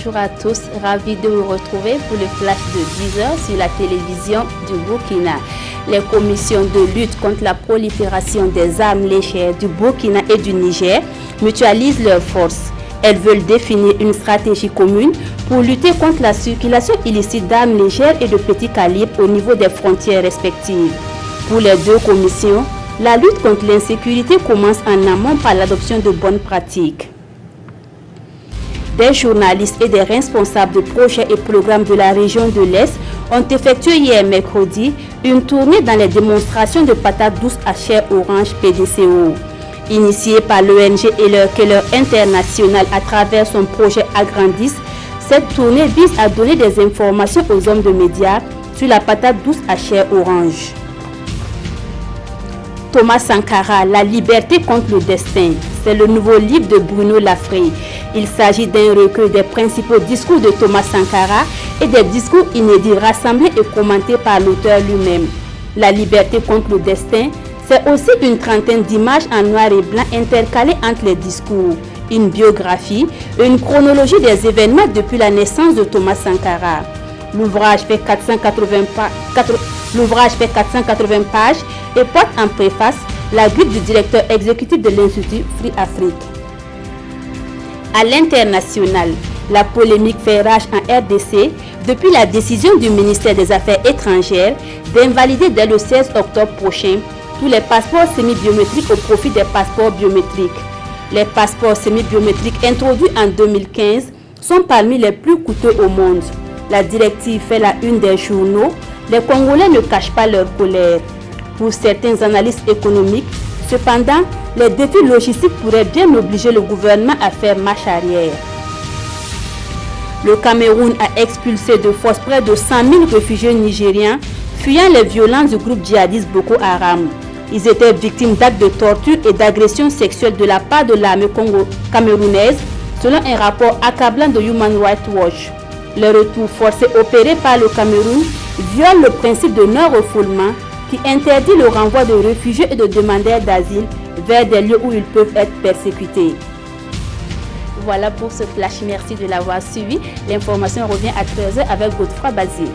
bonjour à tous, ravi de vous retrouver pour le flash de 10h sur la télévision du Burkina. Les commissions de lutte contre la prolifération des armes légères du Burkina et du Niger mutualisent leurs forces. Elles veulent définir une stratégie commune pour lutter contre la circulation illicite d'armes légères et de petit calibre au niveau des frontières respectives. Pour les deux commissions, la lutte contre l'insécurité commence en amont par l'adoption de bonnes pratiques. Des journalistes et des responsables de projets et programmes de la région de l'Est ont effectué hier mercredi une tournée dans les démonstrations de patates douces à chair orange PDCO. Initiée par l'ONG Keller International à travers son projet Agrandis, cette tournée vise à donner des informations aux hommes de médias sur la patate douce à chair orange. Thomas Sankara, La liberté contre le destin. C'est le nouveau livre de Bruno Lafray. Il s'agit d'un recueil des principaux discours de Thomas Sankara et des discours inédits rassemblés et commentés par l'auteur lui-même. La liberté contre le destin, c'est aussi une trentaine d'images en noir et blanc intercalées entre les discours, une biographie et une chronologie des événements depuis la naissance de Thomas Sankara. L'ouvrage fait 480 pages et porte en préface la guide du directeur exécutif de l'Institut Free Afrique. À l'international, la polémique fait rage en RDC depuis la décision du ministère des Affaires étrangères d'invalider dès le 16 octobre prochain tous les passeports semi-biométriques au profit des passeports biométriques. Les passeports semi-biométriques introduits en 2015 sont parmi les plus coûteux au monde. La directive fait la une des journaux. Les Congolais ne cachent pas leur colère. Pour certains analystes économiques, cependant, les défis logistiques pourraient bien obliger le gouvernement à faire marche arrière. Le Cameroun a expulsé de force près de 100 000 réfugiés nigériens fuyant les violences du groupe djihadiste Boko Haram. Ils étaient victimes d'actes de torture et d'agressions sexuelles de la part de l'armée camerounaise, selon un rapport accablant de Human Rights Watch. Le retour forcé opéré par le Cameroun viole le principe de non-refoulement qui interdit le renvoi de réfugiés et de demandeurs d'asile vers des lieux où ils peuvent être persécutés. Voilà pour ce flash, merci de l'avoir suivi. L'information revient à 13h avec Godefroy Bazir.